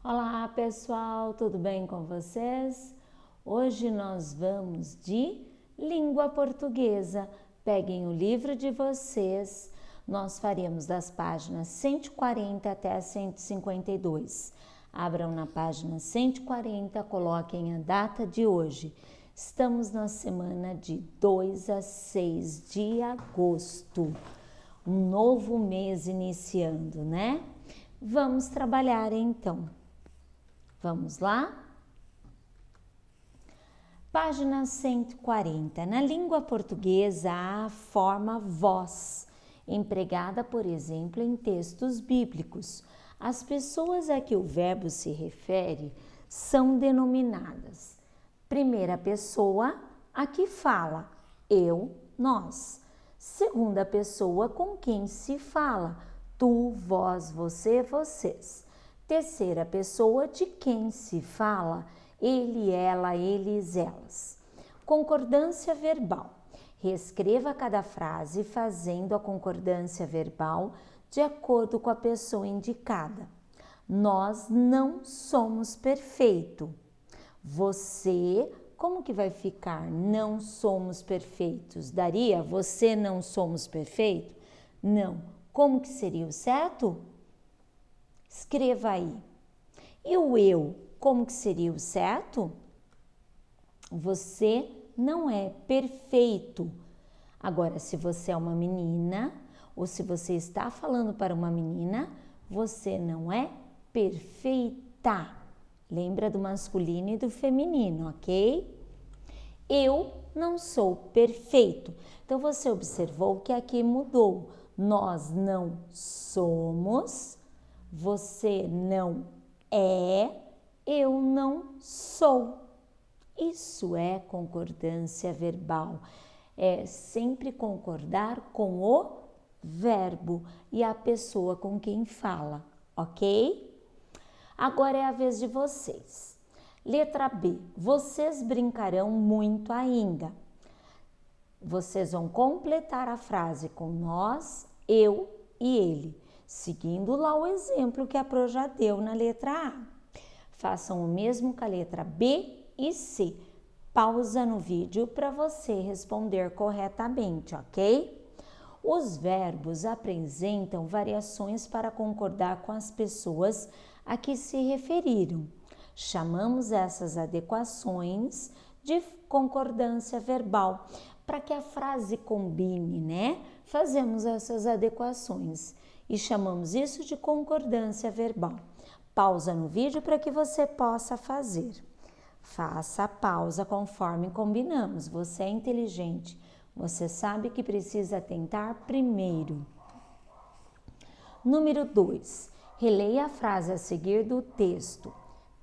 Olá pessoal, tudo bem com vocês? Hoje nós vamos de língua portuguesa. Peguem o livro de vocês, nós faremos das páginas 140 até a 152. Abram na página 140, coloquem a data de hoje. Estamos na semana de 2 a 6 de agosto, um novo mês iniciando, né? Vamos trabalhar então. Vamos lá? Página 140. Na língua portuguesa há a forma vós, empregada, por exemplo, em textos bíblicos. As pessoas a que o verbo se refere são denominadas. Primeira pessoa, a que fala, eu, nós. Segunda pessoa, com quem se fala, tu, vós, você, vocês. Terceira pessoa, de quem se fala, ele, ela, eles, elas. Concordância verbal. Reescreva cada frase fazendo a concordância verbal de acordo com a pessoa indicada. Nós não somos perfeitos. Você, como que vai ficar? Não somos perfeitos. Daria você não somos perfeitos? Não. Como que seria o certo? Escreva aí. E o eu, como que seria o certo? Você não é perfeito. Agora, se você é uma menina, ou se você está falando para uma menina, você não é perfeita. Lembra do masculino e do feminino, ok? Eu não sou perfeito. Então, você observou que aqui mudou. Nós não somos, você não é, eu não sou. Isso é concordância verbal. É sempre concordar com o verbo e a pessoa com quem fala, ok? Agora é a vez de vocês. Letra B. Vocês brincarão muito ainda. Vocês vão completar a frase com nós, eu e ele, seguindo lá o exemplo que a Pro já deu na letra A. Façam o mesmo com a letra B e C. Pausa no vídeo para você responder corretamente, ok? Os verbos apresentam variações para concordar com as pessoas a que se referiram. Chamamos essas adequações de concordância verbal. Para que a frase combine, né? Fazemos essas adequações e chamamos isso de concordância verbal. Pausa no vídeo para que você possa fazer. Faça a pausa conforme combinamos. Você é inteligente. Você sabe que precisa tentar primeiro. Número 2. Releia a frase a seguir do texto.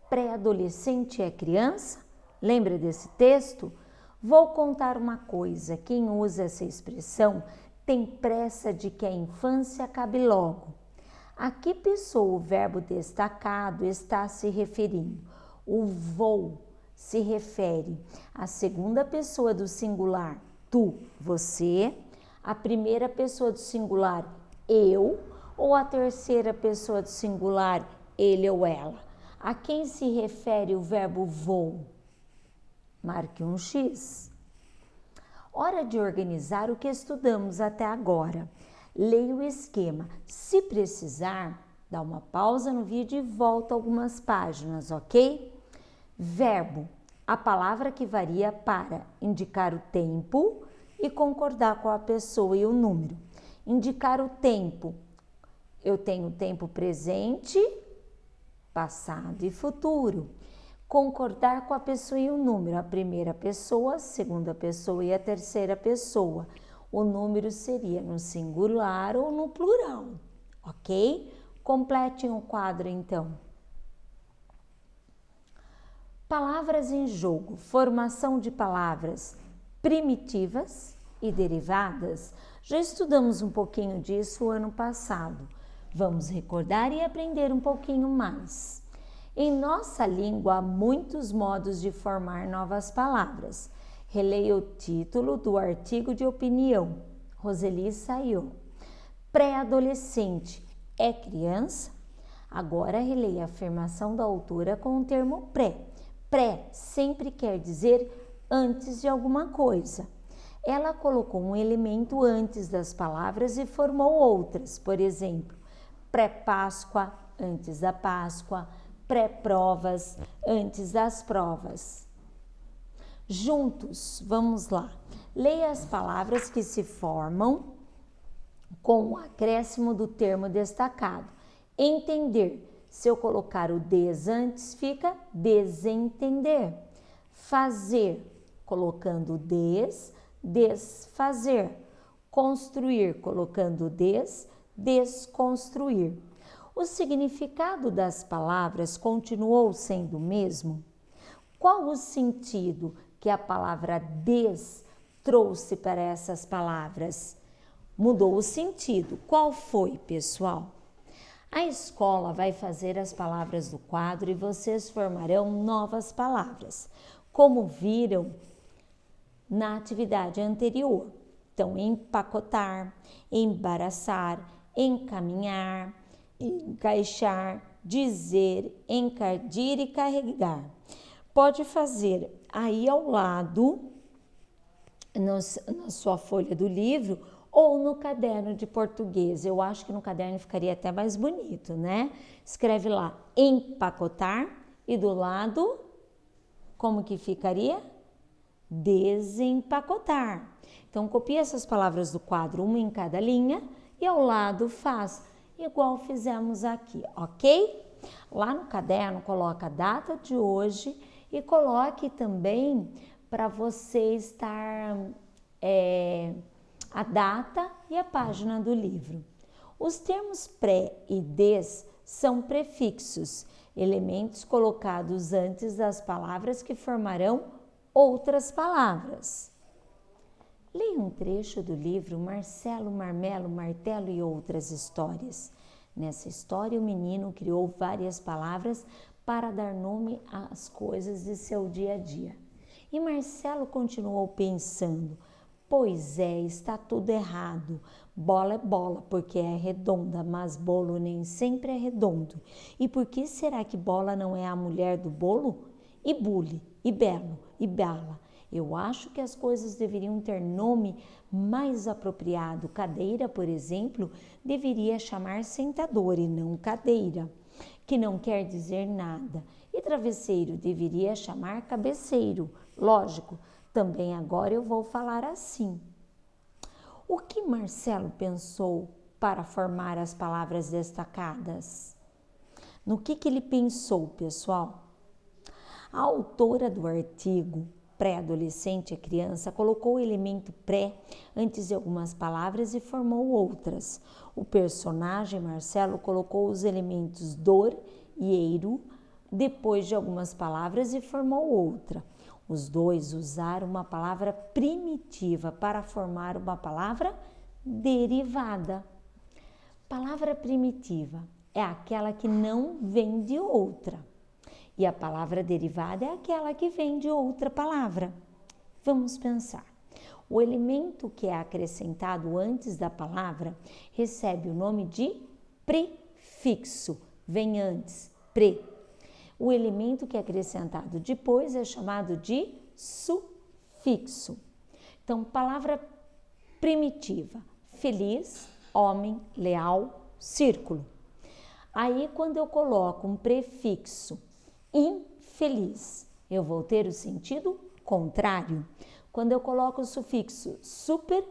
Pré-adolescente é criança? Lembra desse texto? Vou contar uma coisa. Quem usa essa expressão tem pressa de que a infância acabe logo. A que pessoa o verbo destacado está se referindo? O vou se refere à segunda pessoa do singular, tu, você, a primeira pessoa do singular, eu, ou a terceira pessoa do singular, ele ou ela. A quem se refere o verbo vou? Marque um X. Hora de organizar o que estudamos até agora. Leia o esquema. Se precisar, dá uma pausa no vídeo e volta algumas páginas, ok? Verbo, a palavra que varia para indicar o tempo e concordar com a pessoa e o número. Indicar o tempo, eu tenho tempo presente, passado e futuro. Concordar com a pessoa e o número, a primeira pessoa, a segunda pessoa e a terceira pessoa. O número seria no singular ou no plural, ok? Completem o quadro então. Palavras em jogo, formação de palavras primitivas e derivadas. Já estudamos um pouquinho disso ano passado. Vamos recordar e aprender um pouquinho mais. Em nossa língua há muitos modos de formar novas palavras. Releia o título do artigo de opinião. Roseli Saiô. Pré-adolescente é criança? Agora releia a afirmação da autora com o termo pré. Pré sempre quer dizer antes de alguma coisa. Ela colocou um elemento antes das palavras e formou outras. Por exemplo, pré-Páscoa, antes da Páscoa, pré-provas, antes das provas. Juntos, vamos lá. Leia as palavras que se formam com o acréscimo do termo destacado. Entender. Se eu colocar o des antes, fica desentender. Fazer, colocando des, desfazer. Construir, colocando des, desconstruir. O significado das palavras continuou sendo o mesmo? Qual o sentido que a palavra des trouxe para essas palavras? Mudou o sentido. Qual foi, pessoal? A escola vai fazer as palavras do quadro e vocês formarão novas palavras, como viram na atividade anterior. Então, empacotar, embaraçar, encaminhar, encaixar, dizer, encardir e carregar. Pode fazer aí ao lado, na sua folha do livro, ou no caderno de português. Eu acho que no caderno ficaria até mais bonito, né? Escreve lá, empacotar, e do lado, como que ficaria? Desempacotar. Então, copia essas palavras do quadro, uma em cada linha, e ao lado faz igual fizemos aqui, ok? Lá no caderno, coloca a data de hoje e coloque também para você estar... a data e a página do livro. Os termos pré e des são prefixos, elementos colocados antes das palavras que formarão outras palavras. Leia um trecho do livro Marcelo, Marmelo, Martelo e Outras Histórias. Nessa história, o menino criou várias palavras para dar nome às coisas de seu dia a dia. E Marcelo continuou pensando: pois é, está tudo errado. Bola é bola, porque é redonda, mas bolo nem sempre é redondo. E por que será que bola não é a mulher do bolo? E bule, e belo, e bala. Eu acho que as coisas deveriam ter nome mais apropriado. Cadeira, por exemplo, deveria chamar sentador e não cadeira, que não quer dizer nada. E travesseiro deveria chamar cabeceiro. Lógico, também agora eu vou falar assim. O que Marcelo pensou para formar as palavras destacadas? No que ele pensou, pessoal? A autora do artigo pré-adolescente e criança colocou o elemento pré antes de algumas palavras e formou outras. O personagem Marcelo colocou os elementos dor e eiro depois de algumas palavras e formou outra. Os dois usaram uma palavra primitiva para formar uma palavra derivada. Palavra primitiva é aquela que não vem de outra. E a palavra derivada é aquela que vem de outra palavra. Vamos pensar. O elemento que é acrescentado antes da palavra recebe o nome de prefixo. Vem antes, pre. O elemento que é acrescentado depois é chamado de sufixo. Então, palavra primitiva: feliz, homem, leal, círculo. Aí, quando eu coloco um prefixo infeliz, eu vou ter o sentido contrário. Quando eu coloco o sufixo super,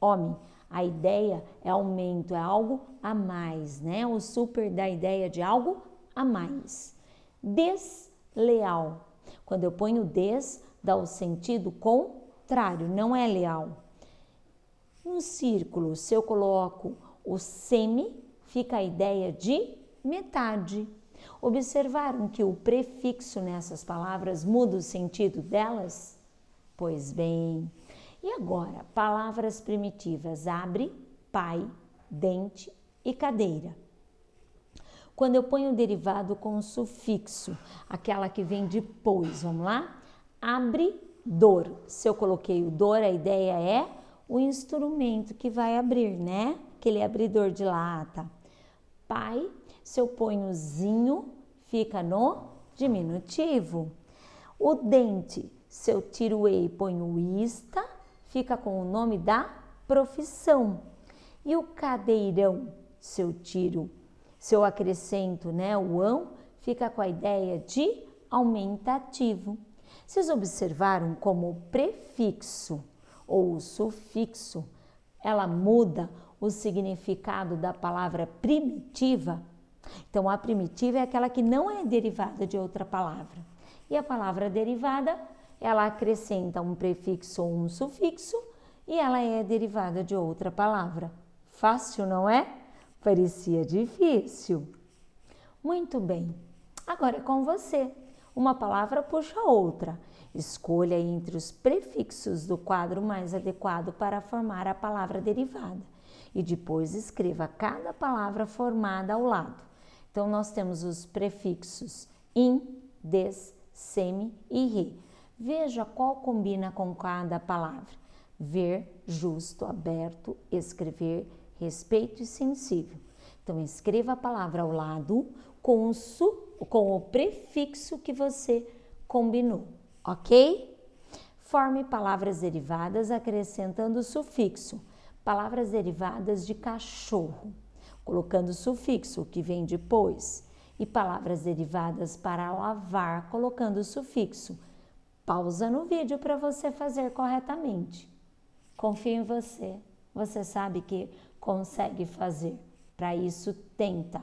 homem, a ideia é aumento, é algo a mais, né? O super dá a ideia de algo a mais. Desleal. Quando eu ponho des, dá o sentido contrário, não é leal. No círculo, se eu coloco o semi, fica a ideia de metade. Observaram que o prefixo nessas palavras muda o sentido delas? Pois bem. E agora, palavras primitivas: abre, pai, dente e cadeira. Quando eu ponho o derivado com o sufixo, aquela que vem depois, vamos lá? Abridor. Se eu coloquei o dor, a ideia é o instrumento que vai abrir, né? Aquele abridor de lata. Pai se eu ponho o zinho, fica no diminutivo. O dente, se eu tiro o e e ponho o ista, fica com o nome da profissão. E o cadeirão, se eu acrescento, né, o ão, fica com a ideia de aumentativo. Vocês observaram como o prefixo ou o sufixo, ela muda o significado da palavra primitiva? Então, a primitiva é aquela que não é derivada de outra palavra. E a palavra derivada, ela acrescenta um prefixo ou um sufixo e ela é derivada de outra palavra. Fácil, não é? Parecia difícil. Muito bem. Agora é com você. Uma palavra puxa a outra. Escolha entre os prefixos do quadro mais adequado para formar a palavra derivada. E depois escreva cada palavra formada ao lado. Então, nós temos os prefixos in, des, semi e re. Veja qual combina com cada palavra. Ver, justo, aberto, escrever, respeito e sensível. Então, escreva a palavra ao lado com o prefixo que você combinou, ok? Forme palavras derivadas acrescentando o sufixo. Palavras derivadas de cachorro, colocando o sufixo que vem depois. E palavras derivadas para lavar, colocando o sufixo. Pausa no vídeo para você fazer corretamente. Confio em você. Você sabe que consegue fazer. Para isso, tenta.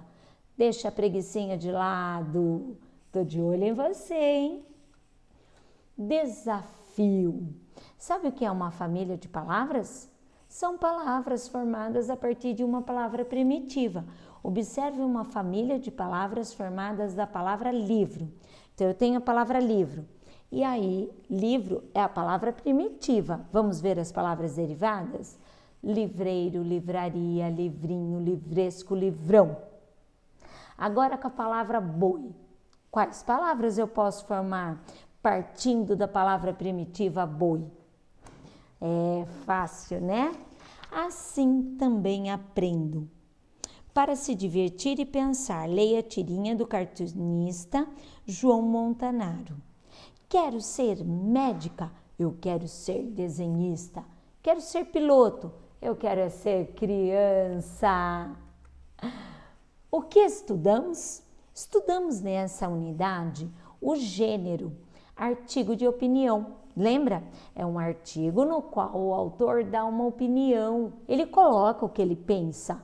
Deixa a preguicinha de lado. Tô de olho em você, hein? Desafio. Sabe o que é uma família de palavras? São palavras formadas a partir de uma palavra primitiva. Observe uma família de palavras formadas da palavra livro. Então, eu tenho a palavra livro. E aí, livro é a palavra primitiva. Vamos ver as palavras derivadas? Livreiro, livraria, livrinho, livresco, livrão. Agora com a palavra boi. Quais palavras eu posso formar partindo da palavra primitiva boi? É fácil, né? Assim também aprendo. Para se divertir e pensar, leia a tirinha do cartunista João Montanaro. Quero ser médica, eu quero ser desenhista. Quero ser piloto, eu quero ser criança. O que estudamos? Estudamos nessa unidade o gênero, artigo de opinião. Lembra? É um artigo no qual o autor dá uma opinião, ele coloca o que ele pensa.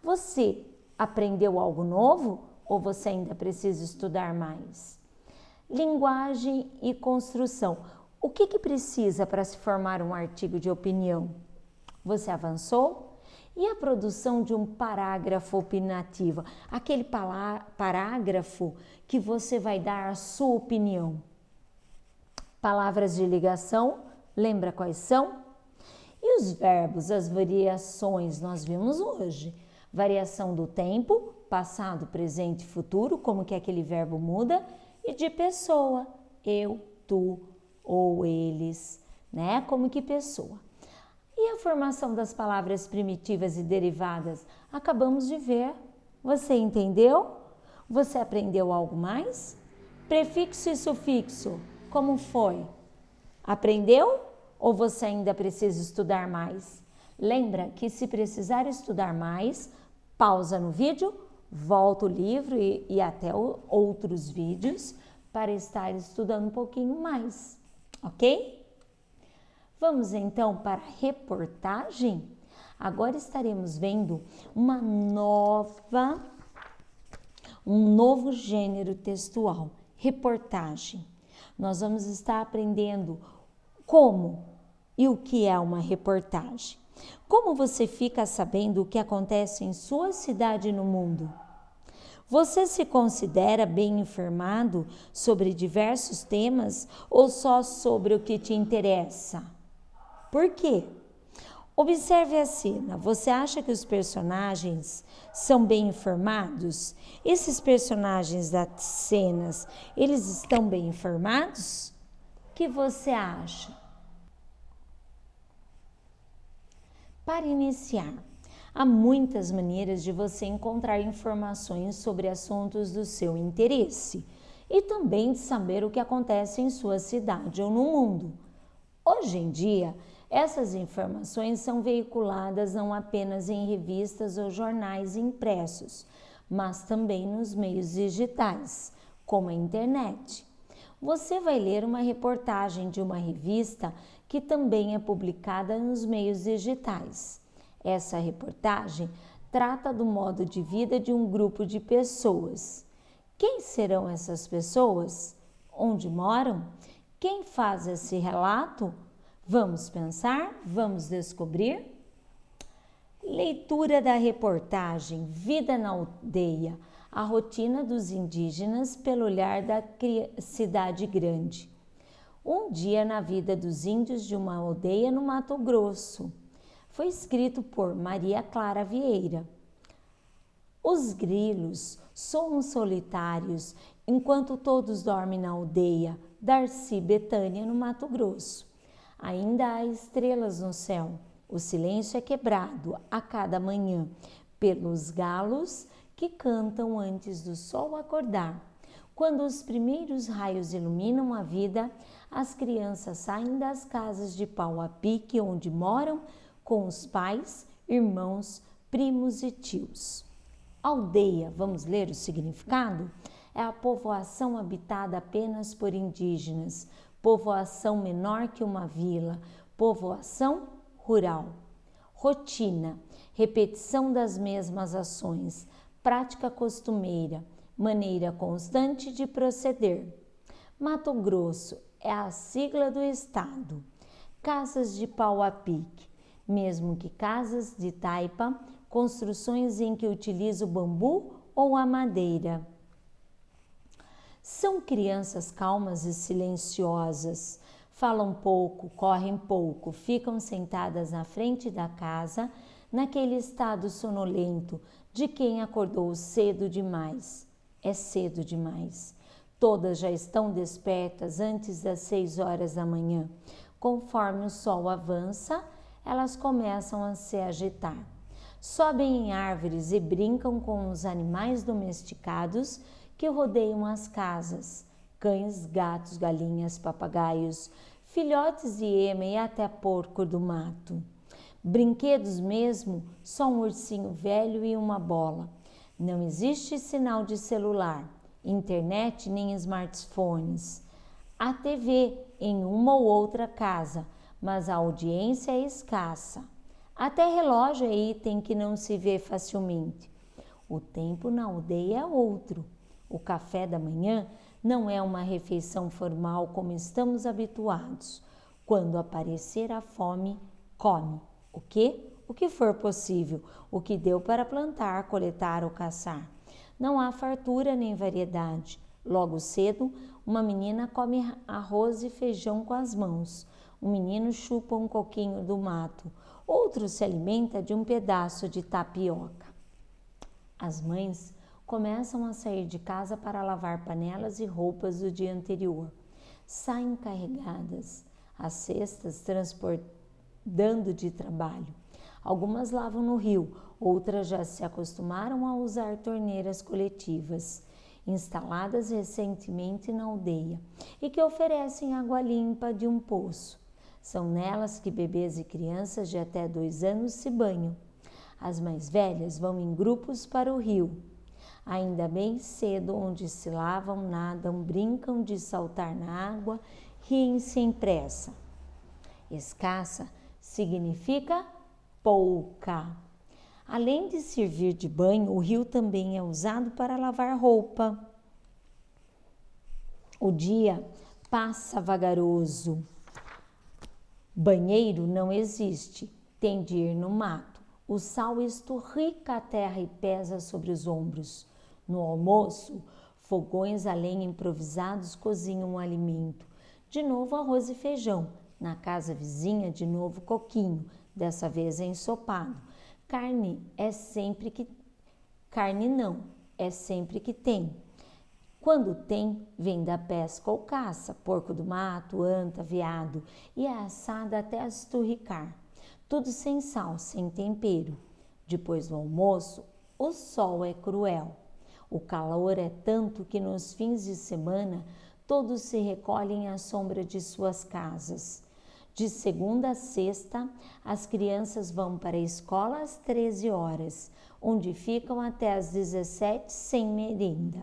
Você aprendeu algo novo ou você ainda precisa estudar mais? Linguagem e construção. O que precisa para se formar um artigo de opinião? Você avançou? E a produção de um parágrafo opinativo? Aquele parágrafo que você vai dar a sua opinião. Palavras de ligação, lembra quais são? E os verbos, as variações, nós vimos hoje. Variação do tempo, passado, presente e futuro, como que aquele verbo muda. E de pessoa, eu, tu ou eles, né? Como que pessoa. E a formação das palavras primitivas e derivadas? Acabamos de ver. Você entendeu? Você aprendeu algo mais? Prefixo e sufixo, como foi? Aprendeu ou você ainda precisa estudar mais? Lembra que se precisar estudar mais, pausa no vídeo, volta o livro e até outros vídeos para estar estudando um pouquinho mais, ok? Vamos então para a reportagem? Agora estaremos vendo um novo gênero textual, reportagem. Nós vamos estar aprendendo como e o que é uma reportagem. Como você fica sabendo o que acontece em sua cidade e no mundo? Você se considera bem informado sobre diversos temas ou só sobre o que te interessa? Por quê? Observe a cena. Você acha que os personagens são bem informados? Esses personagens das cenas, eles estão bem informados? O que você acha? Para iniciar, Há muitas maneiras de você encontrar informações sobre assuntos do seu interesse e também de saber o que acontece em sua cidade ou no mundo. Hoje em dia, essas informações são veiculadas não apenas em revistas ou jornais impressos, mas também nos meios digitais, como a internet. Você vai ler uma reportagem de uma revista que também é publicada nos meios digitais. Essa reportagem trata do modo de vida de um grupo de pessoas. Quem serão essas pessoas? Onde moram? Quem faz esse relato? Vamos pensar? Vamos descobrir? Leitura da reportagem Vida na Aldeia, a rotina dos indígenas pelo olhar da cidade grande. Um dia na vida dos índios de uma aldeia no Mato Grosso. Foi escrito por Maria Clara Vieira. Os grilos soam solitários enquanto todos dormem na aldeia Darcy Betânia, no Mato Grosso. Ainda há estrelas no céu. O silêncio é quebrado a cada manhã pelos galos que cantam antes do sol acordar. Quando os primeiros raios iluminam a vida, as crianças saem das casas de pau a pique onde moram com os pais, irmãos, primos e tios. Aldeia, vamos ler o significado? É a povoação habitada apenas por indígenas, povoação menor que uma vila, povoação rural. Rotina, repetição das mesmas ações, prática costumeira, maneira constante de proceder. Mato Grosso é a sigla do estado. Casas de pau a pique, mesmo que casas de taipa, construções em que utiliza o bambu ou a madeira. São crianças calmas e silenciosas. Falam pouco, correm pouco, ficam sentadas na frente da casa, naquele estado sonolento de quem acordou cedo demais. É cedo demais. Todas já estão despertas antes das 6 horas da manhã. Conforme o sol avança, elas começam a se agitar. Sobem em árvores e brincam com os animais domesticados que rodeiam as casas, cães, gatos, galinhas, papagaios, filhotes de ema e até porco do mato. Brinquedos mesmo, só um ursinho velho e uma bola. Não existe sinal de celular, internet nem smartphones. Há TV em uma ou outra casa, mas a audiência é escassa. Até relógio é item que não se vê facilmente. O tempo na aldeia é outro. O café da manhã não é uma refeição formal como estamos habituados. Quando aparecer a fome, come. O quê? O que for possível, o que deu para plantar, coletar ou caçar. Não há fartura nem variedade. Logo cedo, uma menina come arroz e feijão com as mãos. Um menino chupa um coquinho do mato. Outro se alimenta de um pedaço de tapioca. As mães começam a sair de casa para lavar panelas e roupas do dia anterior. Saem carregadas, as cestas transportando de trabalho. Algumas lavam no rio, outras já se acostumaram a usar torneiras coletivas, instaladas recentemente na aldeia, e que oferecem água limpa de um poço. São nelas que bebês e crianças de até 2 anos se banham. As mais velhas vão em grupos para o rio. Ainda bem cedo, onde se lavam, nadam, brincam de saltar na água, riem sem pressa. Escassa significa pouca. Além de servir de banho, o rio também é usado para lavar roupa. O dia passa vagaroso. Banheiro não existe, tem de ir no mato. O sal esturrica a terra e pesa sobre os ombros. No almoço, fogões a lenha improvisados cozinham o alimento. De novo arroz e feijão. Na casa vizinha, de novo coquinho, dessa vez ensopado. Carne não, é sempre que tem. Quando tem, vem da pesca ou caça, porco do mato, anta, veado, e é assada até esturricar. Tudo sem sal, sem tempero. Depois do almoço, o sol é cruel. O calor é tanto que nos fins de semana todos se recolhem à sombra de suas casas. De segunda a sexta, as crianças vão para a escola às 13 horas, onde ficam até às 17 sem merenda.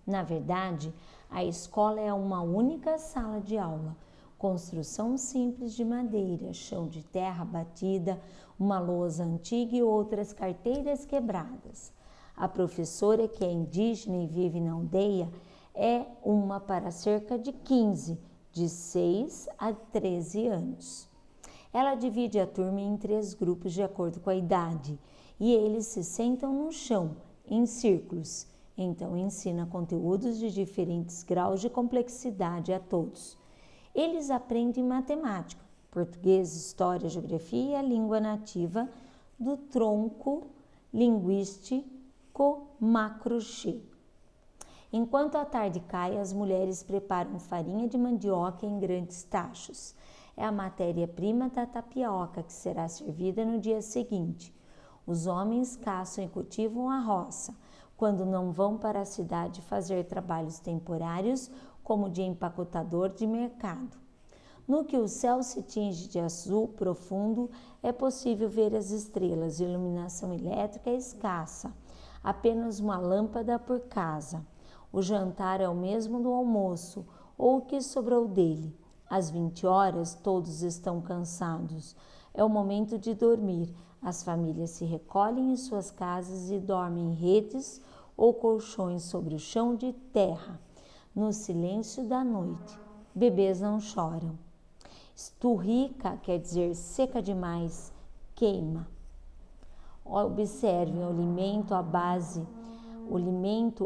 Na verdade, a escola é uma única sala de aula, construção simples de madeira, chão de terra batida, uma lousa antiga e outras carteiras quebradas. A professora, que é indígena e vive na aldeia, é uma para cerca de 15, de 6 a 13 anos. Ela divide a turma em 3 grupos de acordo com a idade e eles se sentam no chão, em círculos. Então ensina conteúdos de diferentes graus de complexidade a todos. Eles aprendem matemática, português, história, geografia e a língua nativa do tronco linguístico Macro-Xê. Enquanto a tarde cai, as mulheres preparam farinha de mandioca em grandes tachos. É a matéria-prima da tapioca que será servida no dia seguinte. Os homens caçam e cultivam a roça, quando não vão para a cidade fazer trabalhos temporários, como de empacotador de mercado. No que o céu se tinge de azul profundo, é possível ver as estrelas. Iluminação elétrica é escassa, apenas uma lâmpada por casa. O jantar é o mesmo do almoço, ou o que sobrou dele. Às 20 horas, todos estão cansados. É o momento de dormir. As famílias se recolhem em suas casas e dormem em redes ou colchões sobre o chão de terra. No silêncio da noite, bebês não choram. Esturrica quer dizer seca demais, queima. Observem, o alimento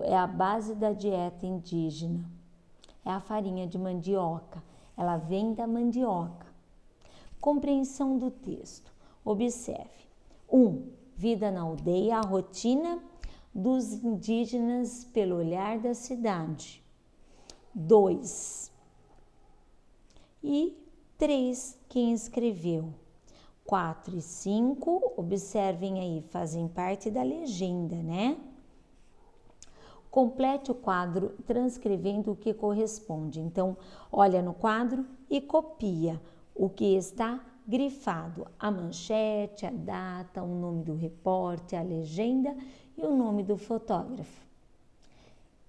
é a base da dieta indígena. É a farinha de mandioca, ela vem da mandioca. Compreensão do texto. Observe. 1. Vida na aldeia, a rotina dos indígenas pelo olhar da cidade. 2. E 3. Quem escreveu. 4 e 5, observem aí, fazem parte da legenda, né? Complete o quadro transcrevendo o que corresponde. Então, olha no quadro e copia o que está grifado. A manchete, a data, o nome do repórter, a legenda e o nome do fotógrafo.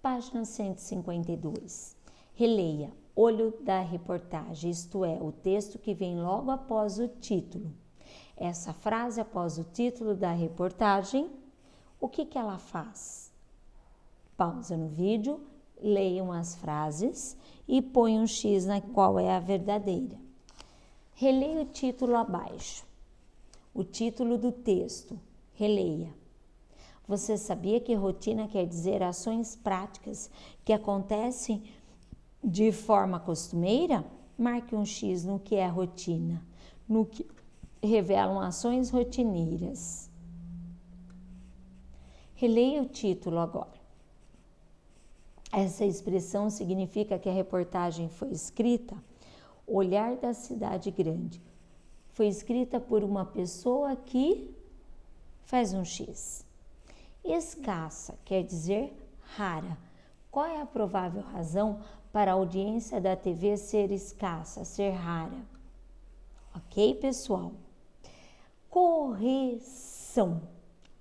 Página 152. Releia. Olho da reportagem, isto é, o texto que vem logo após o título. Essa frase após o título da reportagem, o que ela faz? Pausa no vídeo, leiam as frases e põe um X na qual é a verdadeira. Releia o título abaixo. O título do texto, releia. Você sabia que rotina quer dizer ações práticas que acontecem de forma costumeira? Marque um X no que é rotina, no que revelam ações rotineiras. Releia o título agora. Essa expressão significa que a reportagem foi escrita, olhar da cidade grande. Foi escrita por uma pessoa que faz um X. Escassa quer dizer rara. Qual é a provável razão para a audiência da TV ser escassa, ser rara? Ok, pessoal? Correção.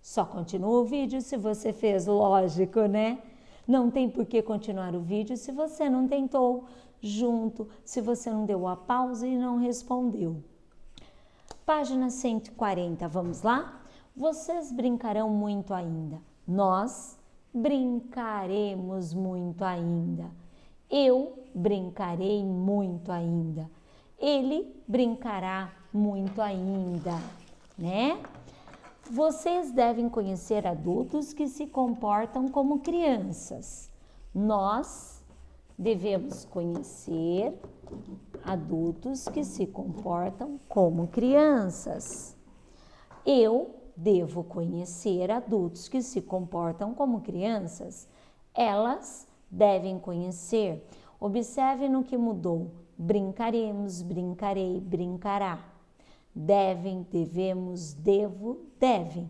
Só continua o vídeo se você fez, lógico, né? Não tem por que continuar o vídeo se você não tentou junto, se você não deu a pausa e não respondeu. Página 140, vamos lá? Vocês brincarão muito ainda. Nós brincaremos muito ainda. Eu brincarei muito ainda. Ele brincará muito ainda, né? Vocês devem conhecer adultos que se comportam como crianças. Nós devemos conhecer adultos que se comportam como crianças. Eu devo conhecer adultos que se comportam como crianças. Elas devem conhecer. Observe no que mudou. Brincaremos, brincarei, brincará. Devem, devemos, devo, devem.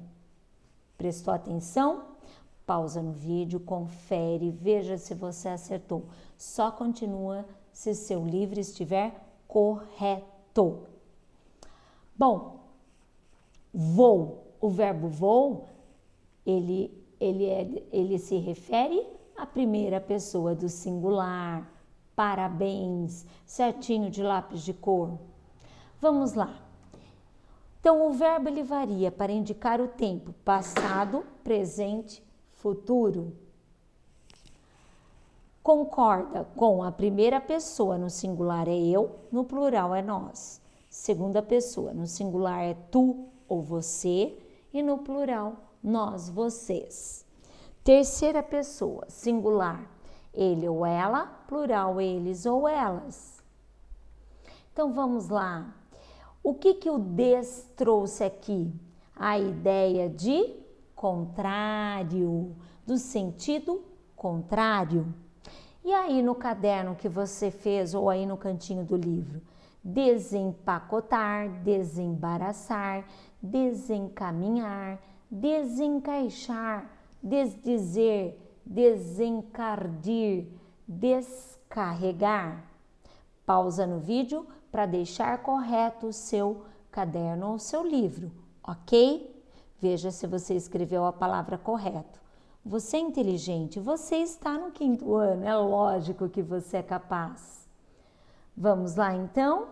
Prestou atenção? Pausa no vídeo, confere, veja se você acertou. Só continua se seu livro estiver correto. Bom, vou, o verbo vou, ele se refere à primeira pessoa do singular. Parabéns, certinho de lápis de cor. Vamos lá. Então, o verbo ele varia para indicar o tempo passado, presente, futuro. Concorda com a primeira pessoa, no singular é eu, no plural é nós. Segunda pessoa, no singular é tu ou você e no plural nós, vocês. Terceira pessoa, singular, ele ou ela, plural eles ou elas. Então vamos lá. O que o des trouxe aqui? A ideia de contrário, do sentido contrário. E aí no caderno que você fez ou aí no cantinho do livro? Desempacotar, desembaraçar, desencaminhar, desencaixar, desdizer, desencardir, descarregar. Pausa no vídeo para deixar correto o seu caderno ou seu livro, ok? Veja se você escreveu a palavra correto. Você é inteligente, você está no 5º ano, é lógico que você é capaz. Vamos lá então?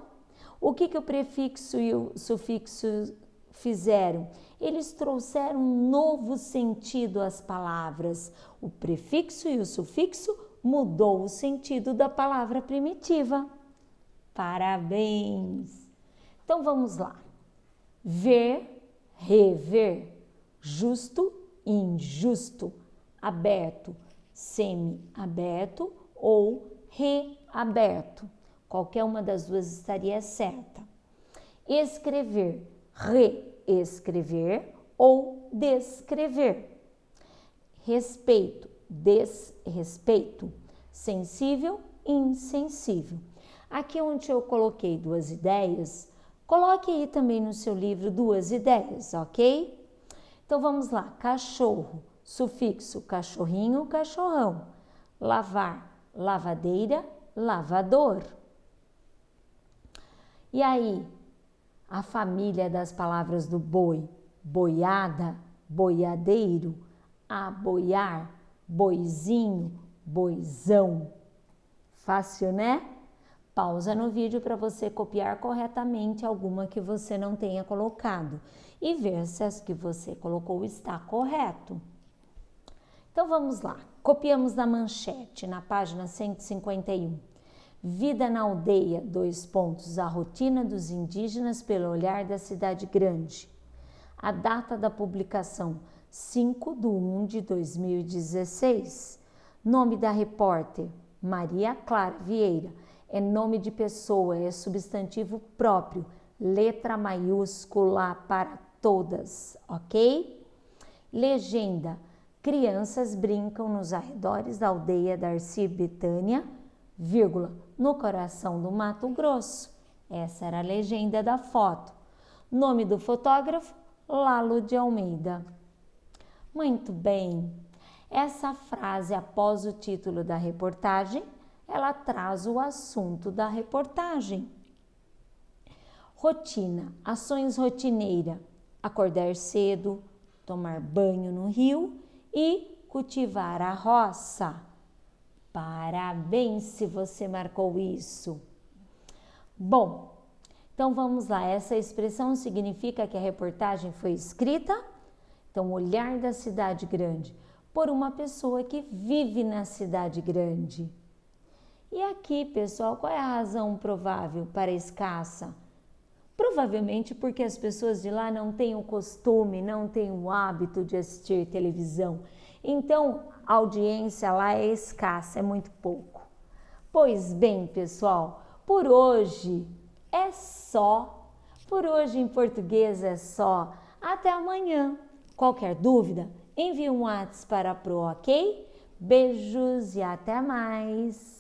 O que o prefixo e o sufixo fizeram? Eles trouxeram um novo sentido às palavras. O prefixo e o sufixo mudou o sentido da palavra primitiva. Parabéns! Então vamos lá. Ver, rever, justo, injusto, aberto, semi-aberto ou reaberto. Qualquer uma das duas estaria certa. Escrever, reescrever ou descrever. Respeito, desrespeito. Sensível, insensível. Aqui onde eu coloquei 2 ideias, coloque aí também no seu livro 2 ideias, ok? Então vamos lá. Cachorro, sufixo cachorrinho, cachorrão. Lavar, lavadeira, lavador. E aí, a família das palavras do boi, boiada, boiadeiro, aboiar, boizinho, boizão. Fácil, né? Pausa no vídeo para você copiar corretamente alguma que você não tenha colocado e ver se as que você colocou está correto. Então vamos lá. Copiamos na manchete, na página 151. Vida na aldeia, : a rotina dos indígenas pelo olhar da cidade grande. A data da publicação, 5/1/2016. Nome da repórter, Maria Clara Vieira. É nome de pessoa, é substantivo próprio, letra maiúscula para todas, ok? Legenda, crianças brincam nos arredores da aldeia Darcy Betânia, vírgula, no coração do Mato Grosso. Essa era a legenda da foto. Nome do fotógrafo, Lalo de Almeida. Muito bem. Essa frase após o título da reportagem, ela traz o assunto da reportagem. Rotina, ações rotineira, acordar cedo, tomar banho no rio e cultivar a roça. Parabéns se você marcou isso. Bom, então vamos lá. Essa expressão significa que a reportagem foi escrita, então, olhar da cidade grande, por uma pessoa que vive na cidade grande. E aqui, pessoal, qual é a razão provável para escassa? Provavelmente porque as pessoas de lá não têm o costume, não têm o hábito de assistir televisão. Então, a audiência lá é escassa, é muito pouco. Pois bem, pessoal, por hoje é só. Por hoje em português é só. Até amanhã. Qualquer dúvida, envie um WhatsApp para a Pro, ok? Beijos e até mais!